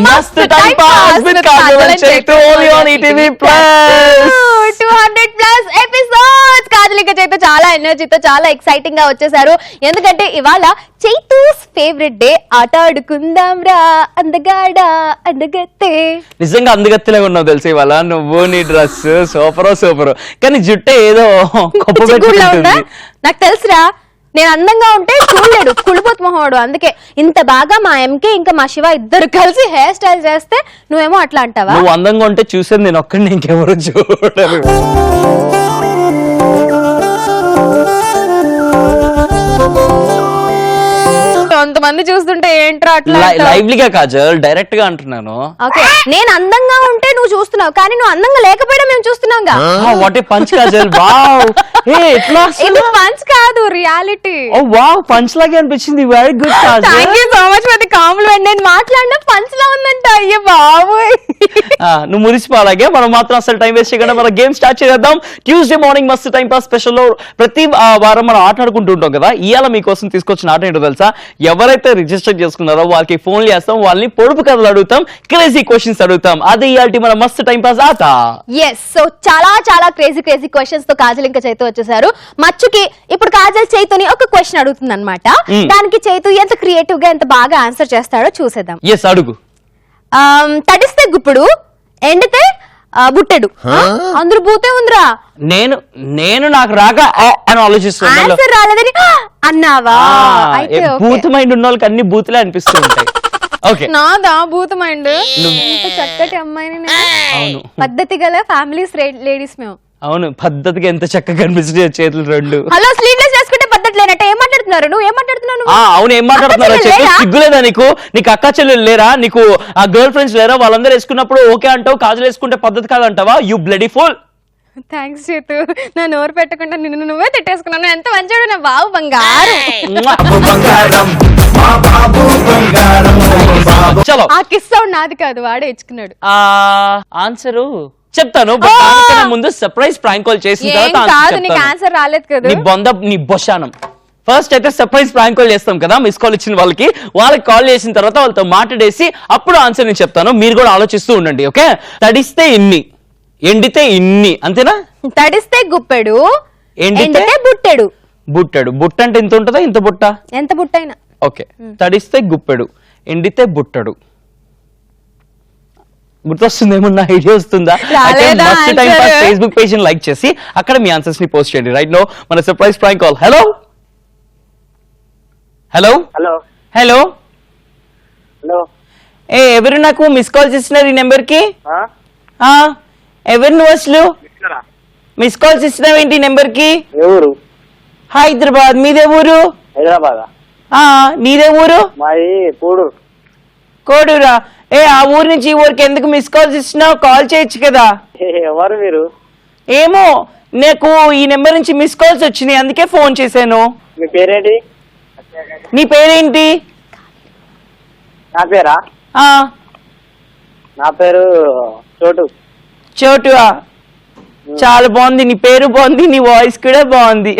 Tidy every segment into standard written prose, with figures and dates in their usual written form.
Mast Time Pass with Kajal and Chaitu only on ETV Plus. 200+ episodes. Kajal ఇంకా చైతు చాలా ఎనర్జీతో చాలా exciting గా వచ్చేసారు. ఎందుకంటే ఇవాళ చైతూస్ ఫేవరెట్ డే. ఆట ఆడుకుందాం రా అందగాడా అందగత్తే. నిజంగా అందగత్తెలాగా ఉన్నావు తెలుసు ఇవాళ. నువ్వు నీ డ్రెస్ సూపర్ కానీ జుట్టే ఏదో నాకు తెలుసురా. నేను అందంగా ఉంటే చూడలేడు కుళ్ళిపోతు మొహోడు. అందుకే ఇంత బాగా మా ఎంకే ఇంకా మా శివ ఇద్దరు కలిసి హెయిర్ స్టైల్ చేస్తే నువ్వేమో అట్లా అంటావా? నువ్వు అందంగా ఉంటే చూసేది నేను ఒక్కడిని, ఇంకెవరు చూడరు. కొంతమంది చూస్తుంటే ఏంట్రా అట్లా లైవ్లీగా కాజల్, డైరెక్ట్ గా అంటున్నాను. ఓకే, నేను అందంగా ఉంటే నువ్వు చూస్తున్నావు, కానీ నువ్వు అందంగా లేకపోయినా మేము చూస్తున్నాం. What a punch Kajal. Wow, ఇది పంచ్ కాదు, రియాలిటీ. ఓ వావ్, పంచ్ లాగే అనిపించింది. Very good Kajal. Thank you so much for the compliment. నేను మాట్లాడిన పంచ్ లా ఉందంట. అయ్యో బాబోయ్, నువ్వు మురిసిపోలాగే. మనం మాత్రం అసలు టైం వేస్ట్ చేయకుండా మనం గేమ్ స్టార్ట్ చేద్దాం. ట్యూస్డే మార్నింగ్ మస్త్ టైం పాస్ స్పెషల్ లో ప్రతి వారం మనం ఆట ఆడుకుంటూ ఉంటాం కదా. ఇవాళ మీకోసం తీసుకొచ్చిన ఆట ఏంటో తెలుసా? ఎవరైతే రిజిస్టర్ చేసుకున్నారో వాళ్ళకి ఫోన్ చేస్తాం, వాళ్ళని పొడుపు కథలు అడుగుతాం, క్రేజీ క్వశ్చన్స్ అడుగుతాం. అదే ఇవాళ మన మస్త్ టైం పాస్ ఆట. yes, సో చాలా క్రేజీ క్వశ్చన్స్ తో కాజల్ ఇంకా చైతు వచ్చేసారు. మచ్చుకి ఇప్పుడు కాజల్ చైతుని ఒక క్వశ్చన్ అడుగుతుంది అనమాట. దానికి చైతు ఎంత క్రియేటివ్ గా ఎంత బాగా ఆన్సర్ చేస్తాడో చూసేద్దాం. ఎస్, అడుగు. తడిస్తే గుప్పుడు, ఎండితే బుట్టెడు. అందరూ బూతే ఉందిరా. నేను నాకు రాగా అని ఆలోచిస్తున్నాను. ఆన్సర్ రాలేదని అన్నావా? అయితే బూత్ మైండ్ ఉన్న వాళ్ళకి అన్ని బూతులే అనిపిస్తూ ఉంటాయి. ఓకే, నాదా బూత్ మైండ్. చక్కటి అమ్మాయిని, పద్ధతి గల ఫ్యామిలీస్ లేడీస్ మేము. అవును, పద్ధతిగా ఎంత చక్కగా కనిపిస్తుంది చేతులు రెండు. హలో, స్లీవ్లెస్ వేసుకుంటే పద్ధతి లేనట్టు ఏం మాట్లాడుతున్నారు? నువ్వు ఏం మాట్లాడుతున్నావు? అవును, ఏం మాట్లాడుతున్నారు? సిగ్గులేదా నీకు? నీకు అక్క చెల్లెలు లేరా? నీకు ఆ గర్ల్ ఫ్రెండ్స్ లేరా? వాళ్ళందరూ వేసుకున్నప్పుడు ఓకే అంటావు, కాజల్ వేసుకుంటే పద్ధతి కాదంటావా? You bloody fool. థ్యాంక్స్ చేతు, నా నోరు పెట్టకుండా నిన్ను నువ్వే తిట్టేసుకున్నాను. ఎంత మంచివాడు నా బాబు బంగారం. చలో, ఆ కిస్ సౌండ్ నాది కాదు, వాడే ఇచ్చుకున్నాడు. ఆన్సరు చెప్తాను, ముందు సర్ప్రైజ్ ప్రాంక్ కాల్ చేసిన తర్వాత నీకు ఆన్సర్ రాలేదు కదా. నీ బొషానం. ఫస్ట్ అయితే సర్ప్రైజ్ ప్రాంక్ కాల్ చేస్తాం కదా, మిస్ కాల్ ఇచ్చిన వాళ్ళకి కాల్ చేసిన తర్వాత వాళ్ళతో మాట్లాడేసి అప్పుడు ఆన్సర్ నేను చెప్తాను. మీరు కూడా ఆలోచిస్తూ ఉండండి. ఓకే, తడిస్తే ఇన్ని, ఎండితే ఇన్ని, అంతేనా? తడిస్తే గుప్పెడు, ఎండితే బుట్టెడు. బుట్ట అంటే ఇంత ఉంటుందా? ఇంత బుట్ట? ఎంత బుట్ట అయినా. ఓకే, తడిస్తే గుప్పెడు, ఎండితే బుట్టడు. గుర్తొస్తుంది? ఏమన్నా ఐడియా వస్తుందా? ఫేస్బుక్ పేజ్ లైక్ చేసి అక్కడ మీ ఆన్సర్స్ ని పోస్ట్ చేయండి. రైట్ నో మన surprise prank call. Hello hello hello hello hello, ఎవరు నాకు మిస్ కాల్ చేస్తున్నారు ఈ నెంబర్ కి? ఎవరు నువ్వు అసలు మిస్ కాల్స్ ఇస్తున్నావు ఏంటి నెంబర్ కి? ఎవరు? హైదరాబాద్. మీదే ఊరు? హైదరాబాద్. నీదే ఊరు? మాది కోడూరు. కోడూరా? ఆ ఊరు నుంచి ఈ ఊరికి ఎందుకు మిస్ కాల్స్ ఇస్తున్నావు? కాల్ చేయొచ్చు కదా. ఎవరు మీరు? ఏమో, నాకు ఈ నెంబర్ నుంచి మిస్ కాల్స్ వచ్చినాయి, అందుకే ఫోన్ చేశాను. మీ పేరేంటి? నీ పేరేంటి? నా పేరా? నా పేరు చోటు. చోటువా? చాలా బాగుంది, నీ పేరు బాగుంది, నీ వాయిస్ కూడా బాగుంది.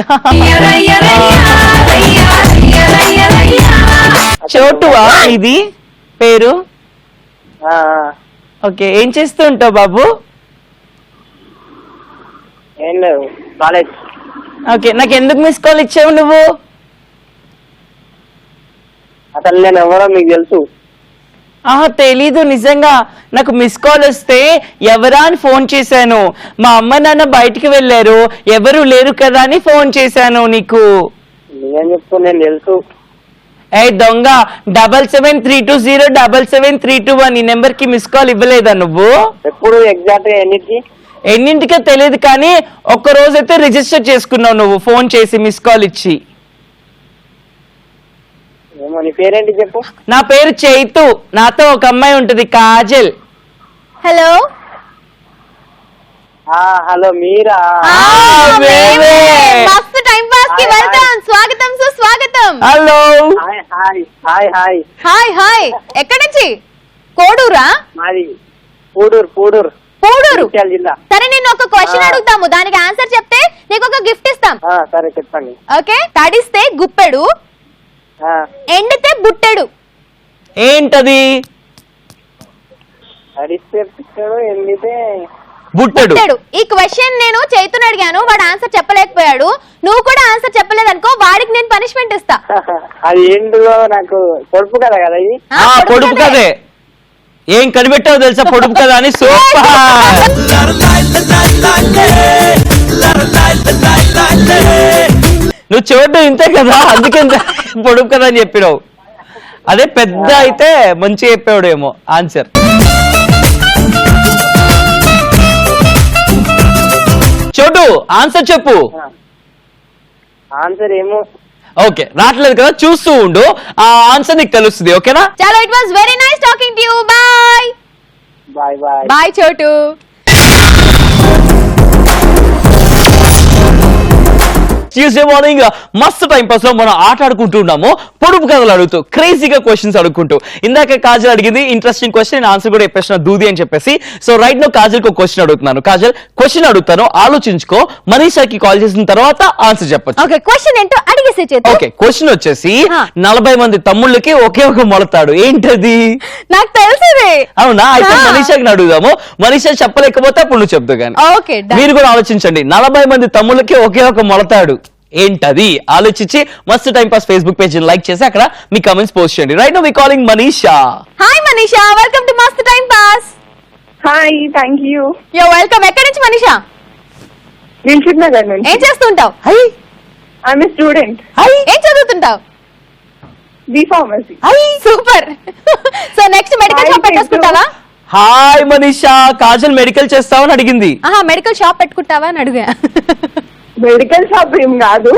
చోటువా ఇది పేరు? ఓకే, ఏం చేస్తూ ఉంటావు బాబు? ఏం లేదు, కాలేజ్. ఓకే, నాకు ఎందుకు మిస్ కాల్ ఇచ్చావు నువ్వు? అసలు నేను ఎవరో మీకు తెలుసు? తెలీదు. నిజంగా నాకు మిస్ కాల్ వస్తే ఎవరా అని ఫోన్ చేశాను. మా అమ్మ నాన్న బయటికి వెళ్ళారు, ఎవరు లేరు కదా అని ఫోన్ చేశాను నీకు. నేనేం చెప్తూ, నేను తెలుసు. దొంగ, 7732077321 ఈ నెంబర్ కి మిస్ కాల్ ఇవ్వలేదా నువ్వు? ఎప్పుడు ఎగ్జాక్ట్ గా ఎన్నింటికో తెలియదు, కానీ ఒక్క రోజైతే రిజిస్టర్ చేసుకున్నావు నువ్వు ఫోన్ చేసి మిస్ కాల్ ఇచ్చి. ఏమో, నీ పేరేంటి చెప్పు? నా పేరు చైతు, నాతో ఒక అమ్మాయి ఉంటది, కాజల్. హలో హలో, మీరా? మస్త్ టైం పాస్ కి వెల్కమ్, స్వాగతం సుస్వాగతం. Hello, hi hi hi hi hi hi. ఎక్కడి నుంచి? కోడూరా? మాది కోడూరు. కోడూరు జిల్లా. సరే, నేను ఒక క్వశ్చన్ అడుగుతాము, దానికి ఆన్సర్ చెప్తే నీకు ఒక గిఫ్ట్ ఇస్తాం. సరే చెప్పండి. ఓకే, తడిస్తే గుప్పెడు, ఎండితే బుట్టెడు. ఏంటది? అడిస్తాడు ఎండితే బుట్టెడు. పుట్టాడు. ఈ క్వశ్చన్ నేను చైతుని అడిగాను, వాడు ఆన్సర్ చెప్పలేకపోయాడు. నువ్వు కూడా ఆన్సర్ చెప్పలేదనుకో, వాడికి నేను పనిష్మెంట్ ఇస్తా. అది ఏంటిదో నాకు పొడుపు కదా కదా ఇది. పొడుపు కదే. ఏం కనిపెట్టావు తెలుసా పొడుపు కదా అని. సూపర్. నువ్వు చూడడం ఇంతే కదా, అందుకే పొడుపు కదా అని చెప్పినావు. అదే పెద్ద అయితే మంచి చెప్పావుడేమో ఆన్సర్. చోటు ఆన్సర్ చెప్పు. ఆన్సర్ ఏమో. ఓకే, రావట్లేదు కదా, చూస్తూ ఉండు, ఆ ఆన్సర్ నీకు తెలుస్తుంది. ఓకేనా? చలో, it was very nice talking to you. Bye bye bye bye Chotu. Tuesday morning మస్తు టైం పాస్ లో మనం ఆట ఆడుకుంటూ ఉన్నాము, పొడుపు కథలు అడుగుతూ, క్రేజీగా క్వశ్చన్స్ అడుగుకుంటూ. ఇందాక కాజల్ అడిగింది ఇంట్రెస్టింగ్ క్వశ్చన్, నేను ఆన్సర్ కూడా చెప్పేసిన దూది అని చెప్పేసి. సో రైట్ నో కాజల్ కు క్వశ్చన్ అడుగుతున్నాను. కాజల్ క్వశ్చన్ అడుగుతాను, ఆలోచించుకో. మనీషాకి కాల్ చేసిన తర్వాత ఆన్సర్ చెప్పొచ్చు. ఓకే, క్వశ్చన్ ఏంటో అడిగేసే చేత. ఓకే, క్వశ్చన్ వచ్చేసి 40 మంది తమ్ముళ్ళకి ఒకే ఒక మొలతాడు, ఏంటది? నాకు తెలిసింది. అవునా? అయితే మనీషాకి అడుగుదాము. మనీషా చెప్పలేకపోతే అప్పుడు నువ్వు చెప్తావు కానీ. ఓకే, మీరు కూడా ఆలోచించండి. 40 మంది తమ్ముళ్ళకి ఒకే ఒక మొలతాడు, ఏంటది? ఆలోచించి మస్తు time pass Facebook page like చేసి అక్కడ మీ కమెంట్స్ పోస్ట్ చేయండి. Right now we calling Manisha. Hi Manisha, welcome to మస్త్ time pass. Hi, thank you. Yo welcome. ఎక్కడి నుంచి మనీషా? దిల్షుక్ నగర్ నుంచి. ఏం చేస్తుంటావు? Hi I'm a student. Hi ఏం చదువుతుంటావు? B pharmacy. Super. So next medical shop పెట్టేసుకుంటావా? హాయ్ మనీషా, కాజల్ మెడికల్ చేస్తావని అడిగింది. ఆహా, మెడికల్ షాప్ పెట్టుకుంటావా అని అడిగా. మెడికల్ షాప్ ఏం కాదు.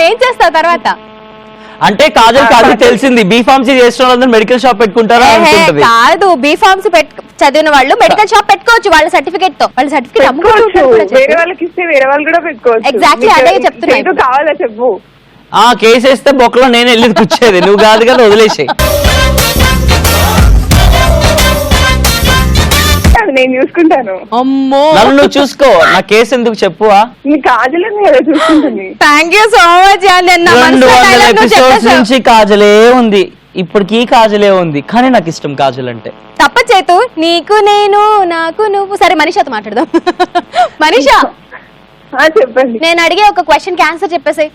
ఏం చేస్తావు తర్వాత? అంటే కాజల్ కాదు తెలిసింది, బీ ఫార్మసీ చేసిన వాళ్ళందరూ మెడికల్ షాప్ పెట్టుకుంటారా అనుకుంటది. కాదు, బీ ఫార్మసీ చదివిన వాళ్ళు మెడికల్ షాప్ పెట్టుకోవచ్చు వాళ్ళ సర్టిఫికేట్ తో. వాళ్ళ సర్టిఫికేట్ పెట్టుకోవచ్చు, వేరే వాళ్ళకి ఇస్తే వేరే వాళ్ళు కూడా పెట్టుకోవచ్చు. ఎగ్జాక్ట్లీ అదే చెప్తున్నా. ఏదో కావాలా చెప్పు. కేసు వేస్తే బొక్కలో నేను వెళ్ళి కూర్చేది, నువ్వు కాదు కదా, వదిలేసాయి. నేను చూసుకుంటాను. అమ్మో, నన్ను నువ్వు చూసుకో, నా కేసు ఎందుకు చెప్పువా. నీ కాజలని ఏదో చూసుకుంటుంది. Thank you so much. 200 episodes నుంచి కాజలే ఉంది, ఇప్పటికీ కాజలే ఉంది, కానీ నాకు ఇష్టం కాజల్ అంటే. తప్ప చేతు, నీకు నేను నాకు నువ్వు. సరే మనీషాతో మాట్లాడదాం. మనీషా, చెప్పండి. నేను అడిగే ఒక క్వశ్చన్ కి ఆన్సర్ చెప్పేసాయి.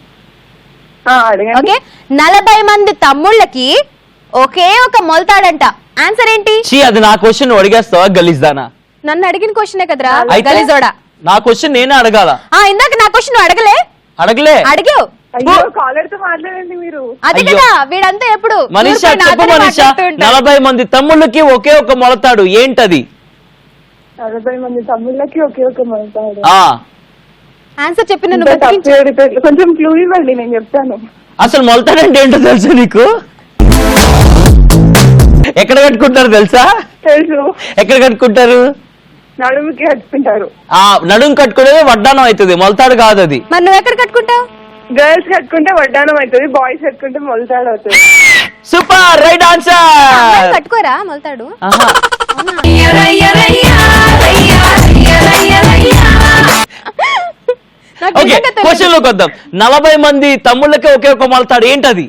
అడగండి. ఓకే, 40 మంది తమ్ముళ్ళకి ఒకే ఒక మొలతాడంట. ఆన్సర్ ఏంటి? అది నా క్వశ్చన్ నువ్వు అడిగేస్తావా గలీజ్దానా? నన్ను అడిగిన క్వశ్చనే కదరా అయితే గలీజోడా. నా క్వశ్చన్ నేనే అడగాల. ఇందాక నా క్వశ్చన్ అడగలే. అడిగావు. అయ్యో, కాలర్ తో మాట్లాడండి మీరు. అదే కదా, వీడంతా ఎప్పుడు మనీషా చెప్పు మనీషా, 40 మంది తమ్ముళ్ళకి ఒకే ఒక మొలతాడు, ఏంటది? 40 మంది తమ్ముళ్ళకి ఒకే ఒక మొలతాడు. ఆన్సర్ చెప్పిన నువ్వు కొంచెం క్లూ ఇవ్వండి, నేను చెప్తాను. అసలు మొలతాడు అంటే ఏంటో తెలుసా నీకు? ఎక్కడ కట్టుకుంటారు తెలుసా? తెలుసు. ఎక్కడ కట్టుకుంటారు? నడుముకి కట్టుకుంటారు. నడుము కట్టుకునేది వడ్డానం అవుతుంది, మొలతాడు కాదు అది. మరి నువ్వు ఎక్కడ కట్టుకుంటావు? గర్ల్స్ కట్టుకుంటే వడ్డానం అవుతుంది, బాయ్స్ కట్టుకుంటే మొలతాడు అవుతుంది. Super, right answer. కట్టుకోరా మొలతాడు? ఓకే, క్వశ్చన్ లోకి వద్దాం. 40 మంది తమ్ముళ్ళకి ఒకే ఒక మొలతాడు, ఏంటది?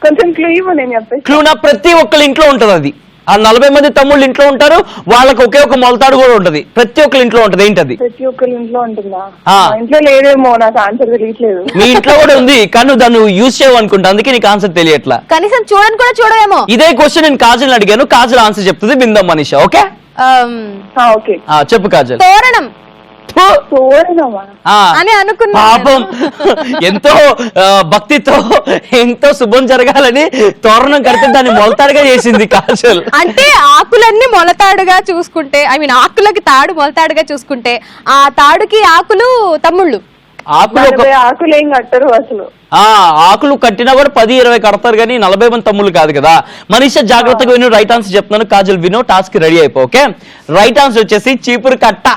కొంచెం క్లూ ఇవ్వు, నేను చెప్పేసి. క్లూ నా ప్రతి ఒక్కరి ఇంట్లో ఉంటది అది. ఆ 40 మంది తమ్ముళ్ళు ఇంట్లో ఉంటారు, వాళ్ళకి ఒకే ఒక మొలతాడు కూడా ఉంటది, ప్రతి ఒక్కరి ఇంట్లో ఉంటది, ఏంటది? ప్రతి ఒక్కరి ఇంట్లో ఉంటుందా? ఇంట్లో లేదేమో, నాకు ఆన్సర్ తెలియట్లేదు. మీ ఇంట్లో కూడా ఉంది, కానీ నువ్వు దాన్ని యూజ్ చేయవనుకుంటా, అందుకే నీకు ఆన్సర్ తెలియట్లా. కనీసం చూడని కూడా చూడవేమో. ఇదే క్వశ్చన్ నేను కాజల్ అడిగాను, కాజల్ ఆన్సర్ చెప్తుంది, విందాం మనీషా. ఓకే ఓకే, చెప్పు కాజల్. తోరణం అని అనుకున్నా. పాపం ఎంతో భక్తితో ఎంతో శుభం జరగాలని తోరణం కడితే దాన్ని మొలతాడుగా చేసింది కాజల్. అంటే ఆకులన్నీ మొలతాడుగా చూసుకుంటే, ఐ మీన్ ఆకులకి తాడు మొలతాడుగా చూసుకుంటే, ఆ తాడుకి ఆకులు తమ్ముళ్ళు. ఆకులు ఏం కట్టరు అసలు. ఆకులు కట్టినా కూడా 10-20 కడతారు, కానీ 40 మంది తమ్ముళ్ళు కాదు కదా. మనీషా జాగ్రత్తగా విను, రైట్ ఆన్సర్ చెప్తున్నాను. కాజల్ విను, టాస్క్ రెడీ అయిపో. ఓకే, రైట్ ఆన్సర్ వచ్చేసి చీపురు కట్ట.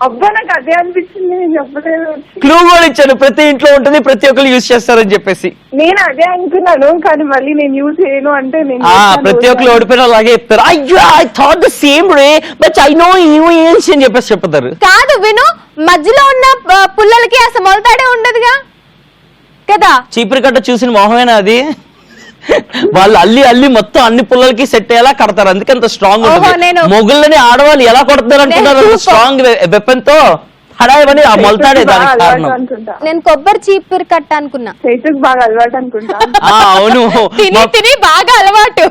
అబ్బా, నాకు అదే అనిపించింది, నేను చెప్పలేదు. క్లూ కూడా ఇచ్చాను, ప్రతి ఇంట్లో ఉంటుంది, ప్రతి ఒక్కరు యూజ్ చేస్తారని చెప్పేసి. నేను అదే అనుకున్నాను, కానీ మళ్ళీ నేను యూజ్ చేయను అంటే ప్రతి ఒక్కరు ఓడిపోయిన అలాగే చెప్తారు. అయ్యో, I thought the same ray, but I know you అని చెప్పేసి చెప్తారు. కాదు విను, మధ్యలో ఉన్న పుల్లలకి అసలు మొలతాడే ఉండదుగా కదా. చీపురు కట్ట చూసిన మొహమేనా అది? వాళ్ళు అల్లి మొత్తం అన్ని పుల్లలకి సెట్ అయ్యేలా కడతారు, అందుకే అంత స్ట్రాంగ్ ఓహో, ఉంటుంది. నేను- మొగుళ్ళని ఆడవాళ్ళు ఎలా కొడతారు అనుకుంటారు, స్ట్రాంగ్ వెపన్ తో హడాయమని ఆ మొలతాడే బాగా దానికి అలవాటు కారణం. అనుకుంటా. నేను కొబ్బరి చీపురు కట్ట అనుకున్నా. చైతుకు బాగా అలవాటు అనుకుంటా. అవును. తిని తిని బాగా అలవాటు.